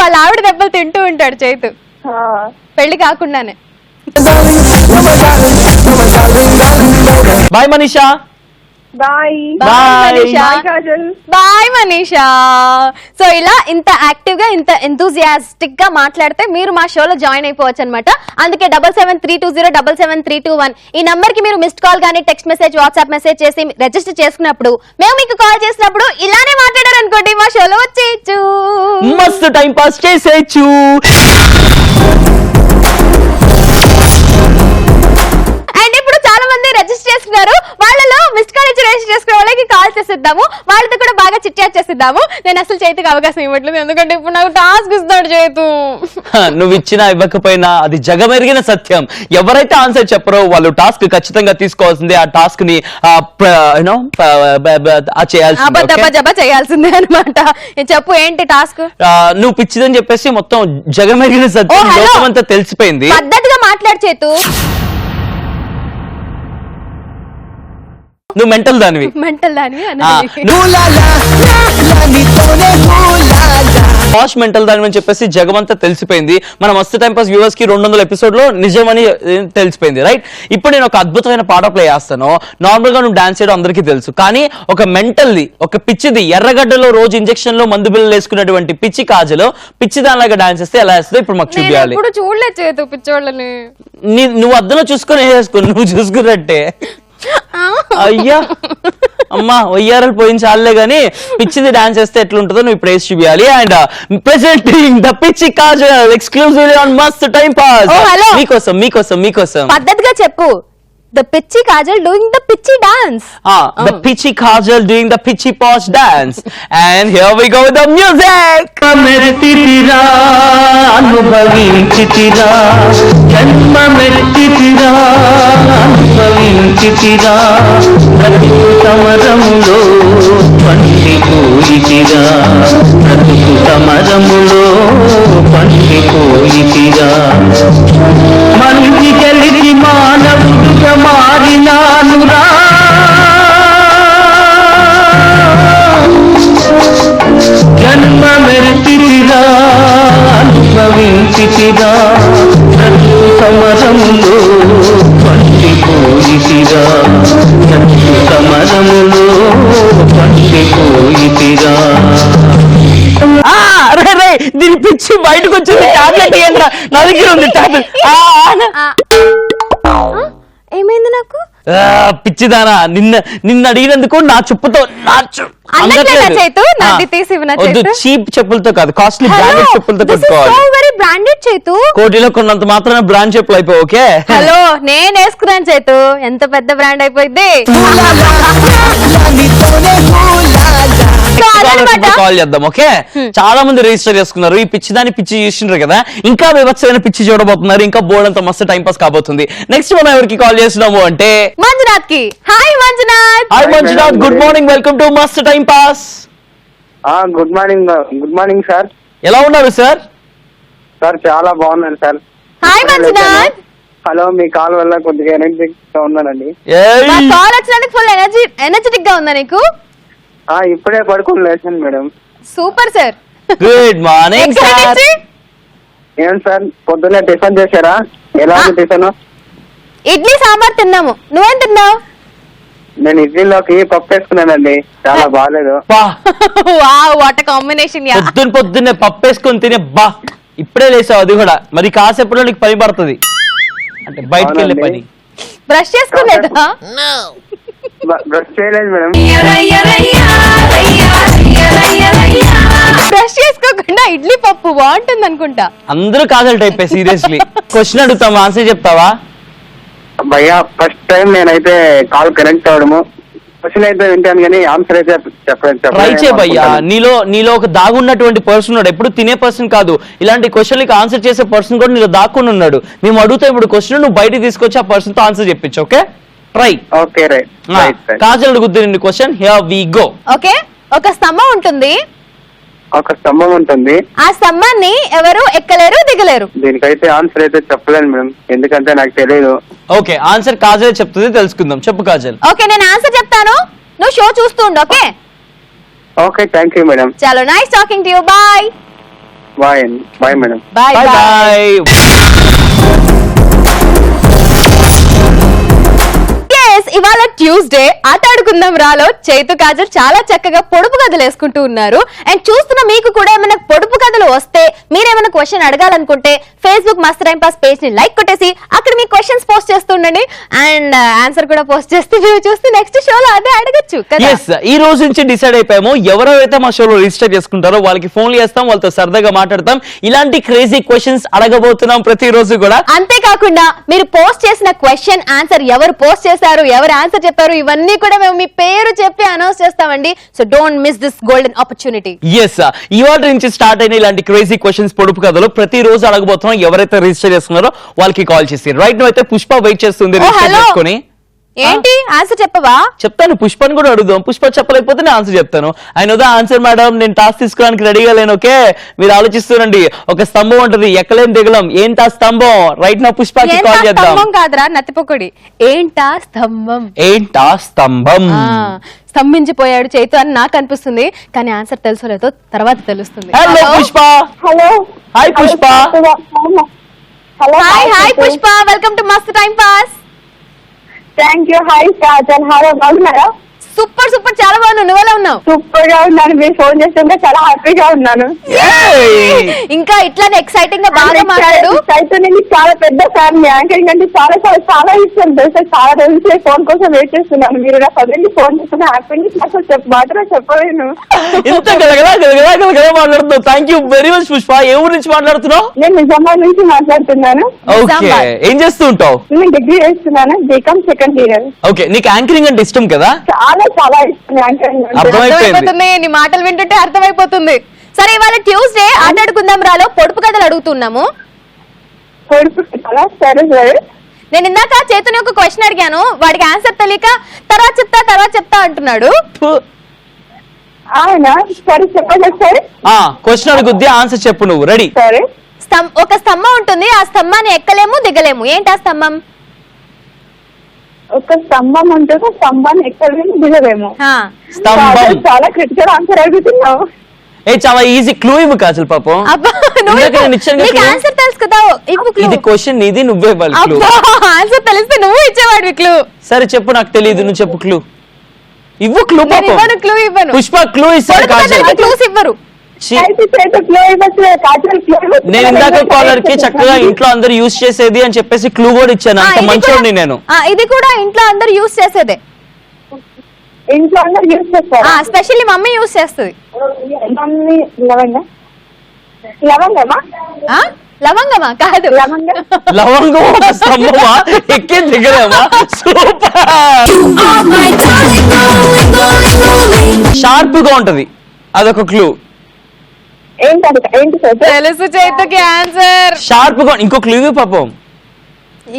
వాళ్ళ ఆవిడ దెబ్బలు తింటూ ఉంటాడు చైతు, ఆ, పెళ్లి కాకుండానే. Bye Manisha. Bye bye. Manisha. Bye Kajal. Bye Manisha. So ఇలా ఇంత యాక్టివ్ గా ఇంత ఎంతూజియాస్టిక్ గా మాట్లాడితే మీరు మా షోలో జాయిన్ అయిపోవచ్చు అనమాట. అందుకే 7732077321 ఈ నంబర్ కి మీరు మిస్డ్ కాల్ గానీ టెక్స్ట్ మెసేజ్ వాట్సాప్ మెసేజ్ చేసి రిజిస్టర్ చేసుకున్నప్పుడు మేము మీకు కాల్ చేసినప్పుడు ఇలానే మాట్లాడారు అనుకోండి, మా షోలో వచ్చేయచ్చు. మస్తు టైం పాస్ చేసేయచ్చు. అండ్ ఇప్పుడు చాలా మంది రిజిస్టర్ చేసుకున్నారు, వాళ్ళలో మిస్డ్ కాల్ ఇచ్చి రిజిస్టర్ చేసుకున్న వాళ్ళకి కాల్ చేసిద్దాము, వాళ్ళతో కూడా బాగా చిట్ చాట్ చేసిద్దాము. నేను అసలు చేతికి అవకాశం ఇవ్వట్లేదు, ఎందుకంటే ఇప్పుడు నాకు టాస్క్ ఇస్తాడు చేతు. నువ్వు ఇచ్చినా ఇవ్వకపోయినా అది జగమెరిగిన సత్యం. ఎవరైతే ఆన్సర్ చెప్పరో వాళ్ళు టాస్క్ ఖచ్చితంగా తీసుకోవాల్సిందే. ఆ టాస్క్ ని జబా చేయాల్సిందే అనమాట. చెప్పు ఏంటి టాస్క్? నువ్వు పిచ్చిదని చెప్పేసి మొత్తం జగమెరిగిన సత్యం ఓ, హలో. లోకమంతా తెలిసిపోయింది. పద్ధతిగా మాట్లాడు చేతు. నువ్వు మెంటల్ దానివి. మెంటల్ దానివి పాష్ మెంటల్ దాని అని చెప్పేసి జగమంతా తెలిసిపోయింది. మన మస్తు టైం పాస్ వ్యూవర్స్ కి 200 ఎపిసోడ్ లో నిజమని తెలిసిపోయింది, రైట్? ఇప్పుడు నేను ఒక అద్భుతమైన పాట ప్లే చేస్తాను. నార్మల్ గా నువ్వు డాన్స్ చేయడం అందరికీ తెలుసు, కానీ ఒక మెంటల్ది, ఒక పిచ్చిది, ఎర్రగడ్డలో రోజు ఇంజెక్షన్ లో మందు బిల్లలు వేసుకున్నటువంటి పిచ్చి కాజలో పిచ్చి దానిలాగా డాన్స్ చేస్తే ఎలా వేస్తుందో ఇప్పుడు మాకు చూపించాలి. ఇప్పుడు చూడలేదు చేతు పిచ్చోళ్ళని. నువ్వు అద్దలో చూసుకొని వేసుకో, నువ్వు చూసుకున్నట్టే. అయ్యా అమ్మా వయ్యారాలు పోయిన చాలే గానీ పిచ్చిది డాన్స్ చేస్తే ఎట్లుంటుందో నువ్వు ఇప్పుడు వేసి చూపించాలి. అండ్ ప్రెజెంటింగ్ ద పిచ్చి కాజల్ ఎక్స్క్లూజివ్లీ ఆన్ మస్త్ టైం పాస్. Oh, hello. మీకోసం పద్ధతిగా చెప్పు. ద పిచ్చి కాజల్ డూయింగ్ ద పిచ్చి dance. the pitchy Kajal doing the pitchy posh dance. And here we go with the music. మెరితిరా అనుభవించితిరా జన్మమెత్తితిరా అనుభవించితిరా బ్రతుకు సమరములో పండిపోయితిరా బ్రతుకు సమరములో పండిపోయితిరా మంచి కలిసి మానవుడుగా మారినానురా జన్మ మెరితిరా అనుభవించితిరా బ్రతుకు సమరములో పండిపోయితిరా బ్రతుకు సమరములో పండిపోయితిరా. రే దీని పిచ్చి బయటకు వచ్చింది. టాబ్లెట్ ఇయ్యండి, నా దగ్గర ఉంది టాబ్లెట్. ఏమైంది నాకు? పిచ్చిదానా, నిన్న అడిగినందుకు నా చెప్పుతో అందట్లేదా చేతు? నాది తీసి ఇవ్వు నా వద్దు, చేతు. చీప్ చెప్పులతో కాదు, కాస్ట్లీ బ్రాండెడ్ చెప్పులతో పెట్టుకోవాలి. వెరీ బ్రాండెడ్ చేతు. కోటిలో కొన్నంత మాత్రమే బ్రాండ్ చెప్పులు అయిపోయి. ఓకే హలో, నేను వేసుకున్నాను చేతు, ఎంత పెద్ద బ్రాండ్ అయిపోయింది. కాల్ చేద్దాం. ఓకే, చాలా మంది రిజిస్టర్ చేసుకున్నారు. ఈ పిచ్చిదాన్ని పిచ్చి చూసిండ్రు కదా, ఇంకా వివత్సమైన పిచ్చి చూడబోతున్నారు. ఇంకా బోర్డ్ అంత మస్తు టైం పాస్ కాబోతుంది. నెక్స్ట్ మనం ఎవరికి కాల్ చేస్తున్నాము అంటే మంజునాథ్ కి. Hi Manjunath. Hi Manjunath, good morning, welcome to మస్త్ time pass. Good morning sir. ఎలా ఉన్నారు సార్? సార్ చాలా బాగున్నాను సార్. హాయ్ మంజునాథ్. హలో, మీ కాల్ వల్ల కొద్దిగా ఎనర్జెటిక్ గా ఉన్నానండి. నా కాల్ వచ్చినందుకు ఫుల్ ఎనర్జెటిక్ గా ఉందా నీకు? ఇప్పుడే పడుకొని లేచాను madam. Super sir. Good morning sir. ఏం సార్ పొద్దున్నే టిఫిన్ చేశారా? ఎలా ఉంది టిఫిన్? ఇడ్లీ సాంబార్ తిన్నాము, నువ్వేం తిన్నావు? నేను ఇడ్లీలోకి పప్పు వేసుకున్నానండి, చాలా బాగాలేదు. Wow, what combination. పొద్దున్నే పప్పు వేసుకొని తినే బా, ఇప్పుడే లేసావు, అది కూడా మరి కాసేపట్లో నీకు పని పడుతుంది, అంటే బయటకు వెళ్ళే పని. బ్రష్ చేసుకోలేదా? బ్రష్ చేయలేదు మేడం. బ్రష్ చేసుకోకుండా ఇడ్లీ పప్పు బాగుంటుంది అనుకుంటా. అందరూ కాజల్ టైప్ సీరియస్లీ. క్వశ్చన్ అడుగుతాం, ఆన్సర్ చెప్తావా? భయ్యా ఫస్ట్ టైం నేనైతే కాల్ కనెక్ట్ అవడము, క్వశ్చన్ అయితే వింటాను కానీ ఆన్సర్ అయితే ట్రై చేయబయ్యా. నీలో ఒక దాగున్నటువంటి పర్సన్ ఉన్నాడు, ఎప్పుడు తినే పర్సన్ కాదు, ఇలాంటి క్వశ్చన్లకి ఆన్సర్ చేసే పర్సన్ కూడా నీలో దాక్కుని ఉన్నాడు. మేము అడుగుతాం ఇప్పుడు క్వశ్చన్, నువ్వు బయట తీసుకొచ్చి ఆ పర్సన్ తో ఆన్సర్ చెప్పించు. Okay try. Okay right. Kajal అడుగుతుంది question, here we go. Okay, ఒక స్తంభం ఉంటుంది, ఒక స్తంభం ఉంటుంది. ఆ స్తంభాన్ని ఎవరు ఎక్కలేరు దిగలేరు. దీనికైతే ఆన్సర్ అయితే చెప్పలేను మేడం, ఎందుకంటే నాకు తెలియదు. ఓకే, ఆన్సర్ కాజల్ చెప్తుంది, తెలుసుకుందాం. చెప్పు కాజల్. ఓకే, నేను ఆన్సర్ చెప్తాను, నువ్వు షో చూస్తూ ఉండు. Okay okay, thank you madam. చలో, nice talking to you. Bye bye bye madam. Bye bye bye. ఇవాళ ట్యూస్డే ఆట ఆడుకుందాం రాలో చైతు కాజల్ చాలా చక్కగా పొడుపు కథలు వేసుకుంటూ ఉన్నారు. అండ్ చూస్తున్న మీకు కూడా ఏమైనా పొడుపు కథలు వస్తే, మీరేమైనా క్వశ్చన్ అడగాలనుకుంటే ఫేస్బుక్ మస్త్ టైం పాస్ పేజ్ ని లైక్ కొట్టేసి అక్కడ మీ క్వశ్చన్స్ పోస్ట్ చేస్తుండండి. అండ్ ఆన్సర్ కూడా పోస్ట్ చేస్తే మీరు చూస్తే నెక్స్ట్ షోలో అదే అడగచ్చు కదా. ఈ రోజు నుంచి డిసైడ్ అయిపోయాము, ఎవరెవరైతే మా షోలో రిజిస్టర్ చేసుకుంటారో వాళ్ళకి ఫోన్లు చేస్తాం, వాళ్ళతో సరదాగా మాట్లాడతాం, ఇలాంటి క్రేజీ క్వశ్చన్స్ అడగబోతున్నాం ప్రతిరోజు కూడా. అంతేకాకుండా మీరు పోస్ట్ చేసిన క్వశ్చన్ ఆన్సర్, ఎవరు పోస్ట్ చేశారు, ఎవరు ఆన్సర్ చెప్పారు, ఇవన్నీ కూడా మేము మీ పేరు చెప్పి అనౌన్స్ చేస్తామండి. So don't miss this golden opportunity. Yes, ఇవాళ నుంచి స్టార్ట్ అయిన ఇలాంటి క్రేజీ క్వశ్చన్స్ పొడుపు కథలు ప్రతిరోజు అడగబోతున్నాం. ఎవరైతే రిజిస్టర్ చేసుకున్నారో వాళ్ళకి కాల్ చేసి. రైట్ నో అయితే పుష్ప వెయిట్ చేస్తుంది రిజిస్టర్ చేసుకొని. ఏంటి ఆన్సర్ చెప్పవా? చెప్తాను, పుష్పని కూడా అడుగుదాం. పుష్ప చెప్పలేకపోతే నేను ఆన్సర్ చెప్తాను. ఆయన ఆన్సర్ మేడం, నేను టాస్క్ తీసుకోవడానికి రెడీగా లేను. ఓకే, మీరు ఆలోచిస్తుండండి. ఒక స్తంభం ఉంటుంది, ఎక్కలేం దిగలం. ఏంటా స్తంభం? రైట్ నా పుష్పకి కాల్ చేద్దాం. స్తంభం కాదురా, నత్తిపొక్కడి. ఏంటా స్తంభం? ఏంటా స్తంభం? స్తంభించిపోయాడు చైతు అని నాకు అనిపిస్తుంది, కానీ ఆన్సర్ తెలుసో లేదో తర్వాత తెలుస్తుంది. Hello Pushpa. Hello hi Pushpa. Hello hi Pushpa, welcome to మస్త్ time pass. Thank you. Hi Kajal, hello బాగున్నారా? సూపర్ సూపర్, చాలా బాగున్నావు. నువ్వు ఎలా ఉన్నావు? సూపర్ గా ఉన్నాను. మీరు ఫోన్ చేస్తుంటే చాలా హ్యాపీగా ఉన్నాను. ఇంకా ఇట్లానే ఎక్సైటింగ్ గా బాగా మాట్లాడు. అయితే నేను చాలా పెద్ద ఫ్యాన్. యాంకరింగ్ అంటే చాలా చాలా చాలా ఇష్టం తెలుసా. చాలా రోజులే ఫోన్ కోసం వెయిట్ చేస్తున్నాను. మీరు నా పదండి ఫోన్ చేస్తున్న హ్యాపీని అసలు మాత్రం చెప్పలేను. ఇంత గలగలా మాట్లాడుతున్నావు. Thank you very much Pushpa. ఏ ఊరు నుంచి మాట్లాడుతున్నావు? నేను నిజామాబాద్ నుంచి మాట్లాడుతున్నాను. ఓకే, ఏం చేస్తూ ఉంటావు? నేను డిగ్రీ చేస్తున్నాను, బీకామ్ సెకండ్ ఇయర్. ఓకే, నీకు యాంకరింగ్ అంటే ఇష్టం కదా? చాలా చాలా ఇష్టం యాంకరింగ్ అంటే. అర్థమైపోతుంది, నీ మాటలు వింటుంటే అర్థమైపోతుంది. సరే, ఇవాళ ట్యూస్డే ఆట ఆడుకుందాం రాలో పొడుపు కథలు అడుగుతున్నాము. సరే సరే. నేను ఇందాక చేతుని ఒక క్వశ్చన్ అడిగాను, వాడికి ఆన్సర్ తెలియక తర్వాత చెప్తా అంటున్నాడు. అవునా, సరే చెప్పండి సరే. క్వశ్చన్ అడుగుద్ది, ఆన్సర్ చెప్పు నువ్వు. రెడీ? సరే. ఒక స్తంభం ఉంటుంది, ఆ స్తంభాన్ని ఎక్కలేము దిగలేము. ఏంటి ఆ స్తంభం? ఒక స్తంభం ఉంటుంది, స్తంభాన్ని ఎక్కలేము దిగలేము. స్తంభం. చాలా క్రిటికల్ ఆన్సర్ అడుగుతున్నావు. చాలా ఈజీ. క్లూ ఇవ్వు కాజల్ పాపం. ఆన్సర్ తెలుసు కదా, ఇది క్వశ్చన్ ఇది, నువ్వే ఇవ్వాలి క్లూ. ఆన్సర్ తెలిస్తే నువ్వు ఇచ్చేవాడు క్లూ. సరే చెప్పు, నాకు తెలియదు, నువ్వు చెప్పు క్లూ. ఇవ్వు క్లూ పాపం. క్లూ ఇవ్వను. పుష్ప క్లూ ఇస్తాడు కాజల్. క్లూస్ ఇవ్వరు. నేను ఇందాక కాలర్ కి చక్కగా ఇంట్లో అందరు యూజ్ చేసేది అని చెప్పేసి క్లూ కూడా ఇచ్చాను. అంత మంచోడిని నేను. ఇది కూడా ఇంట్లో అందరు యూజ్ చేసేదే. ఇంట్లో అందరు యూజ్ చేస్తారు, స్పెషల్లీ మమ్మీ యూజ్ చేస్తుంది. మమ్మీ లవంగమా? లవంగమా కాదు, లవంగం. ఒక స్తంభమా? ఎక్కి దిగలేమా? సూపర్. షార్ప్ గా ఉంటది, అదొక క్లూ. ఏంటి తెలుసు చైతుకి ఆన్సర్. షార్ప్ గా. ఇంకో క్లూ పాపం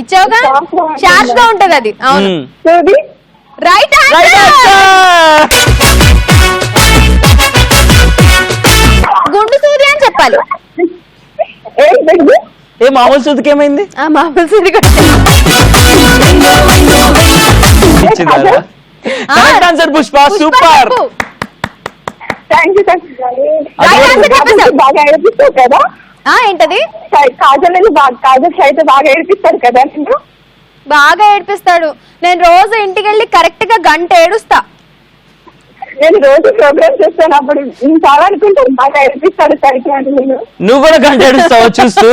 ఇచ్చావుగా. షార్ప్ గా ఉంటది అది. అవును, రైట్ ఆన్సర్. గుండు సూది అని చెప్పాలి. ఏ మామూలు సూదికి ఏమైంది? మామూలు సూది కూడా. Correct answer Pushpa, super. బాగా ఏడిపిస్తావు కదా. ఏంటది? కాజల్ అయితే బాగా ఏడిపిస్తాడు కదా. బాగా ఏడిపిస్తాడు. నేను రోజు ఇంటికి వెళ్ళి కరెక్ట్ గా గంట ఏడుస్తా. నేను రోజు ప్రోగ్రామ్ చేస్తాను, అప్పుడు నేను చాలా అనుకుంటాను బాగా ఏడిపిస్తాడు సరికి అంటే. నువ్వు కూడా గంట ఏడుస్తావు చూస్తూ.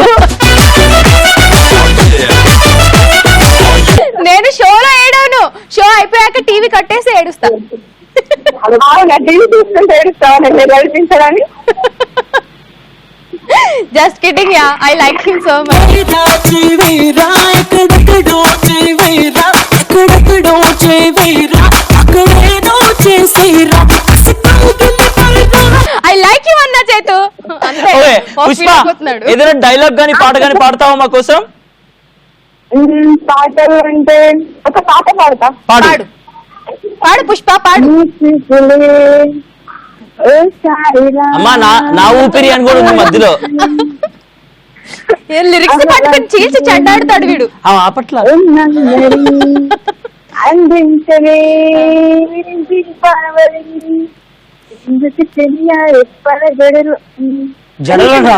నేను షోలో ఏడవను, షో అయిపోయాక టీవీ కట్టేసి ఏడుస్తా. టీవీ చూసుకుంటే ఏడుస్తావా నేను ఏడిపించడానికి? Just kidding ya, I like him so much. I like you అన్నా చేతు. పుష్ప, ఏదైనా డైలాగ్ గానీ పాట గానీ పాడతావా మా కోసం? పాటలు అంటే ఒక పాట పాడతా. పాడు పాడు పుష్ప, పాడు. అమ్మా నా ఊపిరి అని కూడా ఉంది మధ్యలో. లిరిక్స్ పట్టుకొని చీల్చి చెడ్డాడుతాడు వీడు. అప్పట్లో అందించలే జడలరా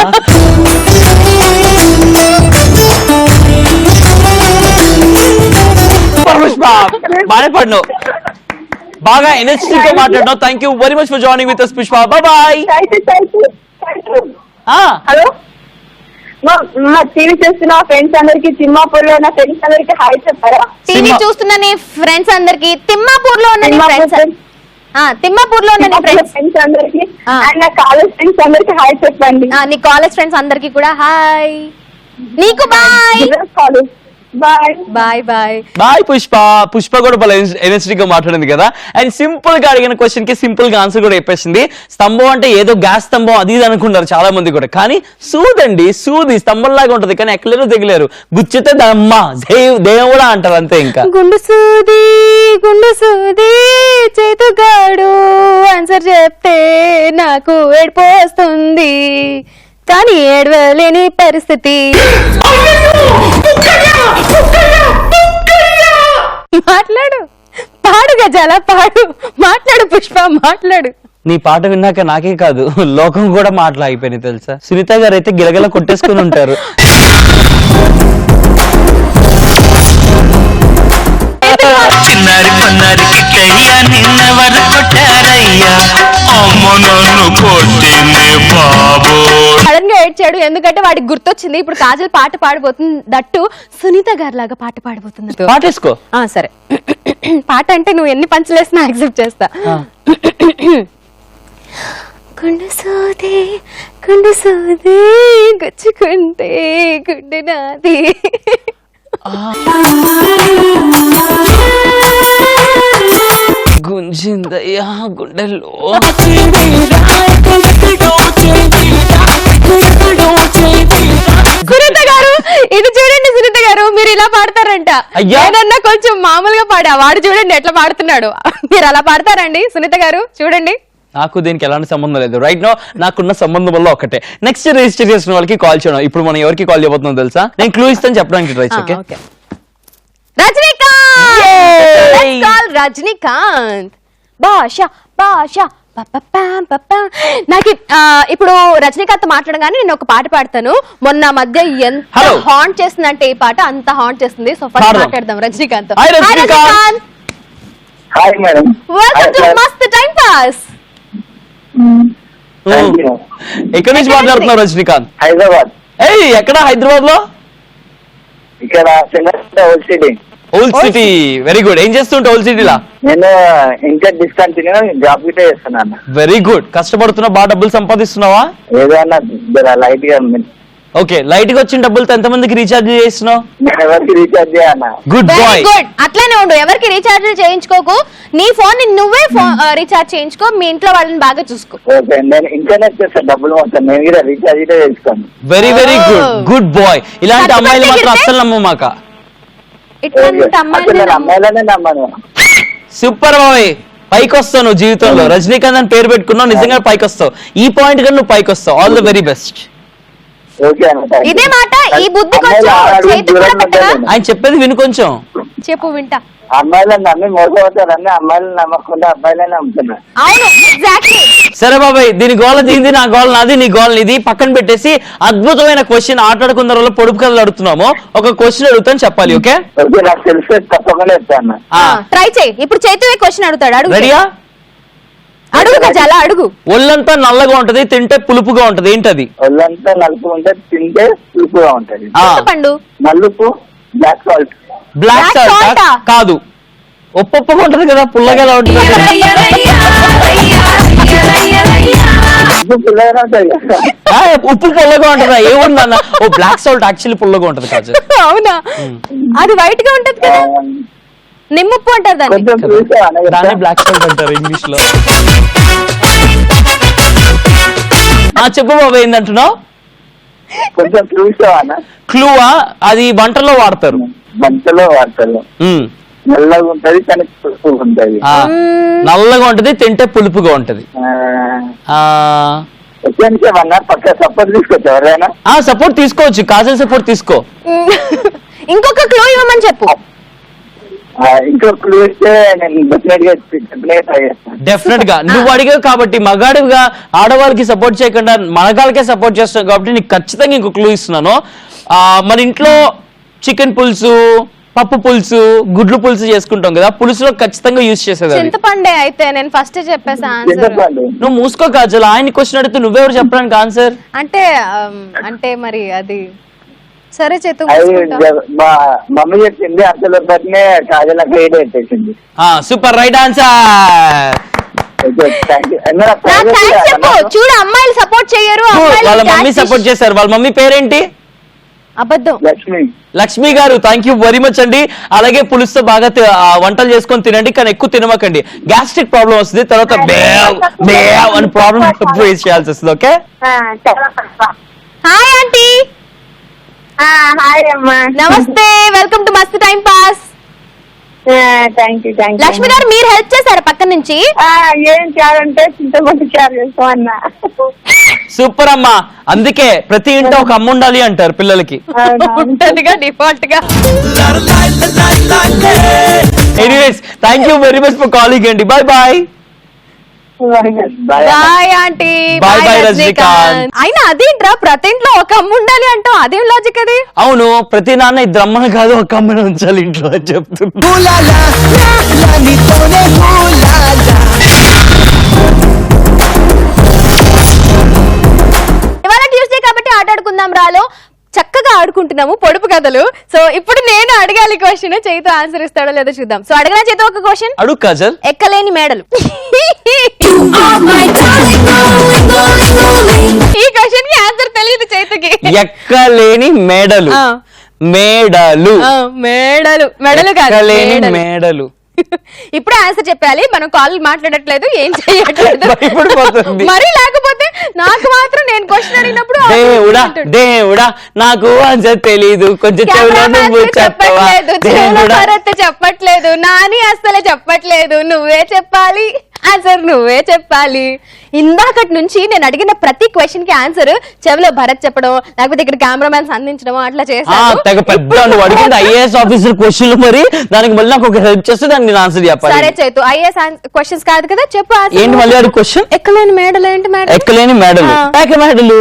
పుష్ప బాగా పడినావు, బాగా ఎనర్జెటిక్ గా మాట్లాడినావు. Thank you very much for joining with us Pushpa. Bye. Hello, మా టీవీ చూస్తున్న ఫ్రెండ్స్ అందరికి, తిమ్మాపూర్ లో ఉన్న ఫ్రెండ్స్ అందరికి హాయ్ చెప్పారా? టీవీ చూస్తున్న నీ ఫ్రెండ్స్ అందరికి, తిమ్మాపూర్ లో ఉన్న నీ ఫ్రెండ్స్, తిమ్మాపూర్ లో ఉన్న నీ ఫ్రెండ్స్ అందరికి అండ్ నా కాలేజ్ ఫ్రెండ్స్ అందరికి హాయ్ చెప్పండి. నీ కాలేజ్ ఫ్రెండ్స్ అందరికి కూడా హాయ్. నీకు bye. College bye bye bye bye Pushpa. Pushpa కూడా బాగా ఎనర్జెటిక్ గా మాట్లాడింది కదా. అండ్ సింపుల్ గా అడిగిన క్వశ్చన్ కి సింపుల్ గా ఆన్సర్ కూడా చెప్పేసింది. స్తంభం అంటే ఏదో గ్యాస్ స్తంభం అది ఇది అనుకున్నారు చాలా మంది కూడా, కానీ సూదండి, సూది స్తంభం లాగా ఉంటది కానీ ఎక్కలేరు దిగలేరు, గుచ్చితే దమ్మ దేవం కూడా అంటారు అంతే. ఇంకా గుండు సూది చేతుగాడు ఆన్సర్ చెప్తే నాకు ఏడిపోస్తుంది కానీ ఏడవలేని పరిస్థితి. మాట్లాడు, పాడు గజాల పాడు, మాట్లాడు పుష్ప మాట్లాడు. నీ పాట విన్నాక నాకే కాదు లోకం కూడా మాట్లాగిపోయినాయి తెలుసా. సునీత గారు అయితే గిలగల కొట్టేసుకుని ఉంటారు. చిన్నారి పన్నారి కిట్టయ్యా నిన్నెవరు కొట్టారయ్యా, అమ్మ నన్ను కొట్టింది బాబు. సడన్ గా ఏడ్చాడు ఎందుకంటే వాడికి గుర్తొచ్చింది ఇప్పుడు కాజల్ పాట పాడబోతుంది, దట్టు సునీత గారి లాగా పాట పాడబోతుంది. పాటేసుకో. సరే పాట అంటే నువ్వు ఎన్ని పంచులేసినా యాక్సెప్ట్ చేస్తా. గుండు సోదే గుచ్చుకుంటే గుండె నాది. గుంజిందయ్యా గుండెల్లో. సునీత గారు ఇది చూడండి, సునీత గారు మీరు ఇలా పాడతారంట. అయ్యా. ఏదన్నా కొంచెం మామూలుగా పాడా, వాడు చూడండి ఎట్లా పాడుతున్నాడు. మీరు అలా పాడతారండి సునీత గారు? చూడండి నాకు దీనికి ఎలాంటి సంబంధం లేదు. రైట్ నో నాకున్న సంబంధం వల్ల ఒకటే. నెక్స్ట్ రిజిస్టర్ చేసిన వాళ్ళకి కాల్ చేయడం. ఇప్పుడు మనం ఎవరికి కాల్ చేయబోతున్నాం తెలుసా? నేను క్లూ ఇస్తాను చెప్పడానికి ట్రై చేయి. ఓకే, రజనీకాంత్. రజనీకాంత్ భాష భాష నాకు ఇప్పుడు రజనీకాంత్ మాట్లాడగానే నేను ఒక పాట పాడతాను. మొన్న మధ్య ఎంత హాంట్ చేస్తుందంటే ఈ పాట అంత హాంట్ చేస్తుంది. సో ఫస్ట్ మాట్లాడదాం Rajinikanth. Rajinikanth hi madam, welcome to మస్త్ టైం పాస్. ఎక్కడి నుంచి మాట్లాడుతున్నావు రజనీకాంత్? హైదరాబాద్. ఎక్కడ హైదరాబాద్ లో? ఇక్కడ old city. Old city, very good. ఏం చేస్తుంటే ఓల్డ్ సిటీలా? నేను ఇంకా డిస్కంటిన్యూ జాబ్ గిట్టే చేస్తున్నాను. Very good. కష్టపడుతున్నావు, బాగా డబ్బులు సంపాదిస్తున్నావా? ఏదైనా లైట్ గా. ఓకే, లైట్ గా వచ్చిన డబ్బులతో ఎంత మందికి రీఛార్జ్ చేస్తున్నావు? నేను ఎవరికి రీఛార్జ్ చేయన్నా. Good bye. గుడ్, అట్లానే ఉండు. ఎవరికి రీఛార్జ్ చేయించుకోకు, నీ ఫోన్ నువ్వే రీఛార్జ్ చేయించుకో, మీ ఇంట్లో వాళ్ళని బాగా చూసుకో. ఓకే, నేను ఇంటర్నెట్ చేస్తాను డబ్బులు మొత్తం, నేను కూడా రీఛార్జ్ గిట్టే చేసుకోను. Very very good, good boy. ఇలాంటి అమ్మాయిలు మాత్రం అస్సలు నమ్మమాక. ఇట్లాంటి అమ్మాయిలనే నమ్మను. సూపర్ బాయ్, పైకి వస్తావు నువ్వు జీవితంలో. రజనీకాంత్ అని పేరు పెట్టుకున్నావు, నిజంగా పైకి వస్తావు. ఈ పాయింట్ గా నువ్వు పైకి వస్తావు. All the very best. ఇదే మాట, ఈ బుద్ధి కొంచెం ఆయన చెప్పేది విను కొంచెం. చెప్పు వింటా. అమ్మాయిలను నమ్మి మోసపోతారని అమ్మాయిలను నమ్మకుండా అబ్బాయిలే నమ్ముతున్నారు. అవును, ఎగ్జాక్ట్లీ. సరే బాబాయ్, దీని గోల దీనిది, నా గోల నాది, నీ గోల నీది పక్కన పెట్టేసి అద్భుతమైన క్వశ్చన్ ఆటాడుకున్న రోజుల్లో పొడుపు కథలు అడుగుతున్నాము. ఒక క్వశ్చన్ అడుగుతాను చెప్పాలి. ఓకే, నాకు తెలిసే తప్పకుండా చెప్తాను. ట్రై చేయి. ఇప్పుడు చేతివే క్వశ్చన్ అడుగుతాడు. అడుగు. రెడీయా? అడుగు గజాల అడుగు. ఒళ్ళంతా నల్లగా ఉంటది, తింటే పులుపుగా ఉంటది, ఏంటది? ఒళ్ళంతా నలుపు ఉంటే తింటే పులుపుగా ఉంటది. పండు. నలుపు బ్లాక్ సాల్ట్. బ్లాక్ సాల్ట్ కాదు, ఉప్పుగా ఉంటది కదా, పుల్లగా ఎలా ఉంటుంది? ఉప్పు పుల్లగా ఉంటదా? ఏముందన్న, ఓ బ్లాక్ సాల్ట్ యాక్చువల్లీ పుల్లగా ఉంటది కాదు. అవునా? అది వైట్ గా ఉంటది కదా, నిమ్మప్పు అంటారు దాన్ని. దాన్ని బ్లాక్ సాల్ట్ అంటారు ఇంగ్లీష్ లో. చెప్పు బాబు, ఏందంటున్నావు? కొంచెం చూసావా? క్లూవా? అది వంటలో వాడతారు. వంటలో వాడతారు. నల్లగా ఉంటది కానీ పులుపుగా ఉంటది. ఆ, నల్లగా ఉంటది, తింటే పులుపుగా ఉంటది. ఏమన్నా పక్క సపోర్ట్ తీసుకొచ్చా ఎవరైనా? సపోర్ట్ తీసుకోవచ్చు, కాజల్ సపోర్ట్ తీసుకో. ఇంకొక క్లూ ఇవ్వమని చెప్పు. ఇంకో క్లూ ఇస్తే నేను డెఫినెట్ గా ట్రై చేస్తాను. డెఫినెట్ గా నువ్వు అడిగావు కాబట్టి, మగాడిగా ఆడవాళ్ళకి సపోర్ట్ చేయకుండా మగగాళ్ళకే సపోర్ట్ చేస్తావు కాబట్టి నీకు ఖచ్చితంగా ఇంకో క్లూ ఇస్తున్నాను. మన ఇంట్లో చికెన్ పులుసు, పప్పు పులుసు, గుడ్లు పులుసు చేసుకుంటాం కదా, పులుసులో ఖచ్చితంగా యూజ్ చేసేది అది. చింతపండే అయితే నేను ఫస్ట్ చెప్పేసా ఆన్సర్. చింతపండు. నువ్వు మూసుకో కాజల్, ఆయన క్వశ్చన్ అడిగితే నువ్వెవరు చెప్పడానికి ఆన్సర్? అంటే అంటే మరి అది సరే చేతు అది మా మమ్మీ చెప్పింది అసలు బట్టినే కాజల్ క్రియేట్ పెట్టేసింది. Super, right answer. చెప్పు. చూడు అమ్మాయిలు సపోర్ట్ చెయ్యరు, వాళ్ళ మమ్మీ సపోర్ట్ చేశారు. వాళ్ళ మమ్మీ పేరేంటి? అబద్ధం. లక్ష్మి. లక్ష్మి గారు, థ్యాంక్ యూ వెరీ మచ్ అండి. అలాగే పులుసుతో బాగా వంటలు చేసుకొని తినండి, కానీ ఎక్కువ తినమకండి, గ్యాస్ట్రిక్ ప్రాబ్లం వస్తుంది, తర్వాత బేవ్ అని ప్రాబ్లం ఫేస్ చేయాల్సి వస్తుంది. Okay, hi aunty. హాయ్ అమ్మా. నమస్తే, వెల్కమ్ టు మస్త్ time pass. Thank you. Lakshmi గారు మీరు హెల్ప్ చేశారు పక్క నుంచి. ఏం చేయాలంటే చింతపండు చారు చేస్తాం అన్న. సూపర్ అమ్మా, అందుకే ప్రతి ఇంట్లో ఒక అమ్మ ఉండాలి అంటారు పిల్లలకి. ఉంటదిగా డిఫాల్ట్ గా. Anyways, thank you very much for calling అండి. Bye bye. Bye aunty. Bye bye, Rajinikanth. అయినా అదేంట్రా ప్రతి ఇంట్లో ఒక అమ్మ ఉండాలి అంటావు, అదేం లాజిక్ అది? అవును, ప్రతి నాన్న ఇద్దరు అమ్మను కాదు ఒక అమ్మను ఉంచాలి ఇంట్లో అని చెప్తున్నా. ఇవాళ ట్యూస్డే కాబట్టి ఆట ఆడుకుందాం రాలో చక్కగా ఆడుకుంటున్నాము పొడుపు కథలు. సో ఇప్పుడు నేను అడగాలి క్వశ్చన్, చేతితో ఆన్సర్ ఇస్తాడో లేదో చూద్దాం. సో అడగనా చేతితో ఒక క్వశ్చన్. అడుగు కాజల్. ఎక్కలేని మేడలు. ఈ క్వశ్చన్ కి ఆన్సర్ తెలియదు చేతికి. ఎక్కలేని మేడలు. మేడలు మేడలు మెడలు కాదు, ఎక్కలేని మేడలు. మేడలు. ఇప్పుడు ఆన్సర్ చెప్పాలి, మనం కాల్ మాట్లాడట్లేదు, ఏం చేయట్లేదు. భయపడిపోతుంది. మరి లేకపోతే నాకు మాత్రం నేను క్వశ్చన్ అడిగినప్పుడు దేవుడా దేవుడా నాకు ఆన్సర్ తెలీదు, కొంచెం చెవులో నువ్వు చెప్పవా? దేవుడా చెప్పట్లేదు, నాని అస్సలే చెప్పట్లేదు, నువ్వే చెప్పాలి ఆన్సర్, నువ్వే చెప్పాలి. ఇందాకటి నుంచి నేను అడిగిన ప్రతి క్వశ్చన్ కి ఆన్సర్ చెవిలో భరత్ చెప్పడం, లేకపోతే ఇక్కడ కెమెరామ్యాన్స్ అందించడం అట్లా చేశాను. తెగ పెద్ద నువ్వు అడిగింది ఐఏఎస్ ఆఫీసర్ క్వశ్చన్, మరి దానికి మళ్ళీ నాకు ఒక హెల్ప్ చేస్తే దానికి నేను ఆన్సర్ చెప్పాలి. సరే చేతు, ఐఏఎస్ క్వశ్చన్స్ కాదు కదా, చెప్పు answer. ఏంటి మళ్ళీ అడిగి క్వశ్చన్? ఎక్కలేని మేడలు ఏంటి మేడం? ఎక్కలేని మేడలు. మేడలు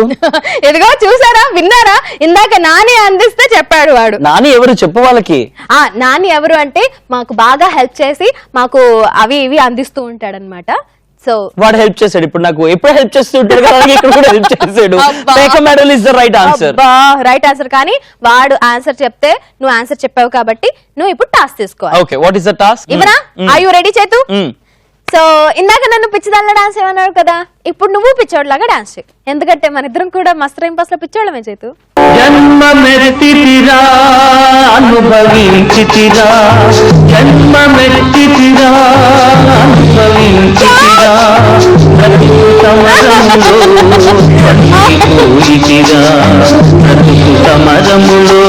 ఎదుగో చూసారా, విన్నారా? ఇందాక నాని అందిస్తే చెప్పాడు వాడు. నాని ఎవరు చెప్పు వాళ్ళకి. నాని ఎవరు అంటే మాకు బాగా హెల్ప్ చేసి మాకు అవి ఇవి అందిస్తూ ఉంటాడు అనమాట. సో వాడు హెల్ప్ చేశాడు, ఇప్పుడు నాకు ఎప్పుడు హెల్ప్ చేస్తూ ఉంటాడు కదా, ఇక్కడ కూడా హెల్ప్ చేశాడు. పేక medal is the right answer. Right answer. కానీ వాడు ఆన్సర్ చెప్తే నువ్వు ఆన్సర్ చెప్పావు కాబట్టి నువ్వు ఇప్పుడు టాస్క్ తీసుకోవాలి. Okay, what is the task? ఇవరా, are you ready Chethu? So ఇందాక నన్ను పిచ్చిదానిలా డాన్స్ ఏమన్నాడు కదా, ఇప్పుడు నువ్వు పిచ్చోడ్లాగా డాన్స్ చేయి, ఎందుకంటే మన ఇద్దరం కూడా మస్త్ టైం పాస్ లో పిచ్చోళ్ళమే చేతు. జన్మమెత్తితిరా అనుభవించితిరా, జన్మమెత్తితిరా అనుభవించితిరా, బ్రతుకు సమరములో పండిపోయితిరా, బ్రతుకు సమరములో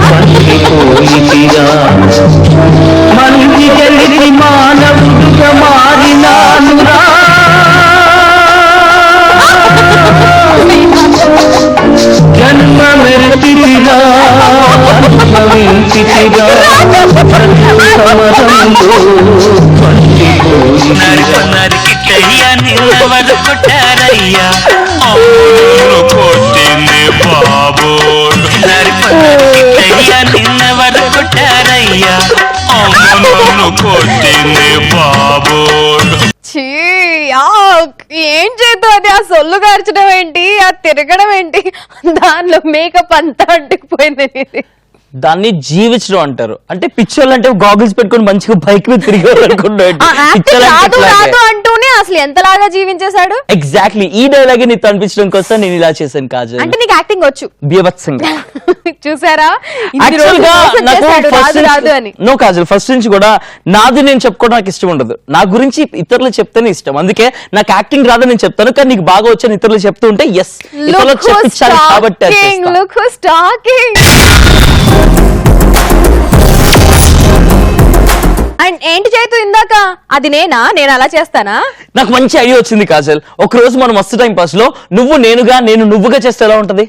పండిపోయితిరా, మంచి గెలిచి మానవుడుగా మారినానురా, జన్మమెత్తితిరా అనుభవించితిరా, సమరంలో పండిపోయితిరా. నిన్నవరు కొట్టారయ్యా, అమ్మును కొట్టింది బాబు, నిన్నవరు కొట్టారయ్యా, అమ్మును కొట్టింది బాబు. ఏం చేద్దాం, అది ఆ సొల్లు కార్చడం ఏంటి, ఆ తిరగడం ఏంటి, దానిలో మేకప్ అంతా అంటుకుపోయింది. దాన్ని జీవించడం అంటారు. అంటే పిచ్చోళ్ళు అంటే గాగుల్స్ పెట్టుకుని మంచిగా బైక్ మీద రాదు అంటూనే అసలు ఎంతలాగా జీవించేశాడు. ఎగ్జాక్ట్లీ ఈ డైలాగ్ నీతో అనిపించడం కోసం నేను ఇలా చేశాను కాజల్. అంటే నీకు యాక్టింగ్ వచ్చు బీభత్సంగా. చూసారా, నో కాజల్, ఫస్ట్ నుంచి కూడా నాది నేను చెప్పుకోవడం నాకు ఇష్టం ఉండదు, నా గురించి ఇతరులు చెప్తేనే ఇష్టం. అందుకే నాకు యాక్టింగ్ రాదని నేను చెప్తాను, కానీ నీకు బాగా వచ్చని ఇతరులు చెప్తూ ఉంటే ఎస్ ఇతరులు చెప్పించాలి కాబట్టి. అండ్ ఏంటి చేతు ఇందాక అది నేను అలా చేస్తానా? నాకు మంచి ఐడియా వచ్చింది కాజల్. ఒక రోజు మనం మస్తు టైం పాస్ లో నువ్వు నేనుగా నేను నువ్వుగా చేస్తే ఎలా ఉంటది?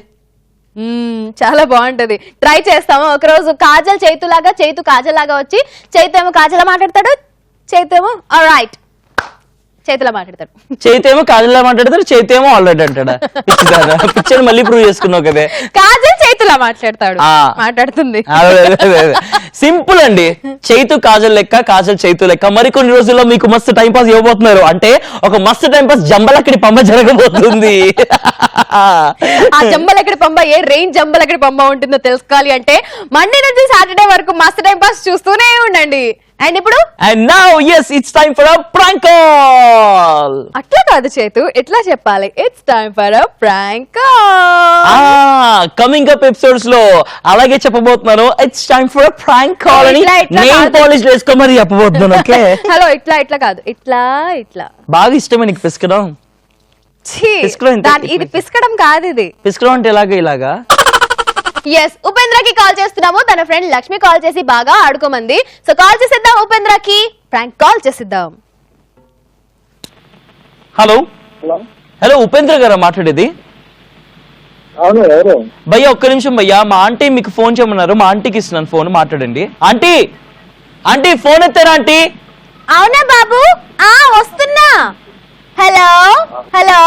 చాలా బాగుంటది, ట్రై చేస్తాము ఒక రోజు. కాజల్ చైతులాగా, చైతు కాజల్ లాగా వచ్చి చైతు ఏమో కాజల్ మాట్లాడతాడు, చైతు ఏమో ఆల్రైట్ చేతిలో మాట్లాడతాడు, చైతేమో కాజల్లా మాట్లాడతాడు, చైతేమో ఆల్రెడీ అంటాడా? పిక్చర్ మళ్ళీ ప్రూవ్ చేసుకున్నావు కదే. కాజల్ చైతులా మాట్లాడతాడు, మాట్లాడుతుంది. సింపుల్ అండి, చైతు కాజల్ లెక్క, కాజల్ చైతు లెక్క. మరికొన్ని రోజుల్లో మీకు మస్తు టైం పాస్ ఇవ్వబోతున్నారు. అంటే ఒక మస్తు టైం పాస్ జంబలక్కడి పంబ జరగబోతుంది. ఆ జంబలక్కడి పంబ ఏ రేంజ్ జంబలక్కడి పంబ ఉంటుందో తెలుసుకోవాలి అంటే మండే నుంచి సాటర్డే వరకు మస్తు టైం పాస్ చూస్తూనే ఉండండి. అండ్ ఇప్పుడు it's time for a prank call. అట్లా కాదు చేతు, ఎట్లా చెప్పాలి? It's time for a prank call. Coming up episodes లో అలాగే చెప్పబోతున్నాను. It's time for a prank call అని నేను కాలేజ్ లో వేసుకో మరి చెప్పబోతున్నాను. ఓకే హలో, ఇట్లా కాదు, ఇట్లా బాగా ఇష్టమే నీకు పిసకడం. ఇది పిసకడం కాదు, ఇది పిసకడం అంటే ఇలాగా. ఎస్, ఉపేంద్రకి కాల్ చేస్తున్నాము. తన ఫ్రెండ్ లక్ష్మి కాల్ చేసి బాగా ఆడుకోమంది. సో కాల్ చేసిద్దాం ఉపేంద్రకి, ప్రాంక్ కాల్ చేసిద్దాం. హలో హలో, ఉపేంద్ర గారా మాట్లాడేది? అవును, ఎవరు? భయ్యా ఒక్క నిమిషం భయ్యా, మా ఆంటీ మీకు ఫోన్ చేయమన్నారు, మా ఆంటీకి ఇస్తున్నాను ఫోన్, మాట్లాడండి. ఆంటీ ఫోన్ ఎత్తారా ఆంటీ? అవునా బాబు, వస్తున్నా. హలో హలో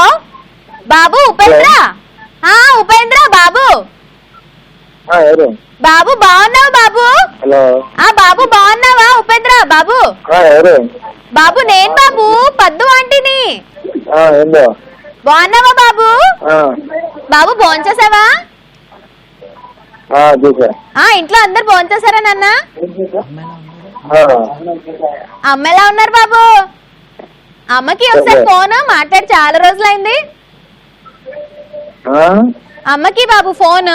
బాబు, ఉపేంద్ర. ఉపేంద్ర బాబు. ఎవరు? బాబు బాగున్నావా బాబు? హలో. బాబు బాగున్నావా ఉపేంద్ర? బాబు ఎవరు? బాబు నేను బాబు, పద్దు ఆంటీని. ఏందో? బాగున్నావా బాబు? బాబు భోంచేసావా? ఇంట్లో అందరు భోంచేసారా నాన్న? అమ్మ ఎలా ఉన్నారు బాబు? అమ్మకి ఒకసారి ఫోన్ మాట్లాడి చాలా రోజులైంది. అమ్మకి బాబు ఫోన్.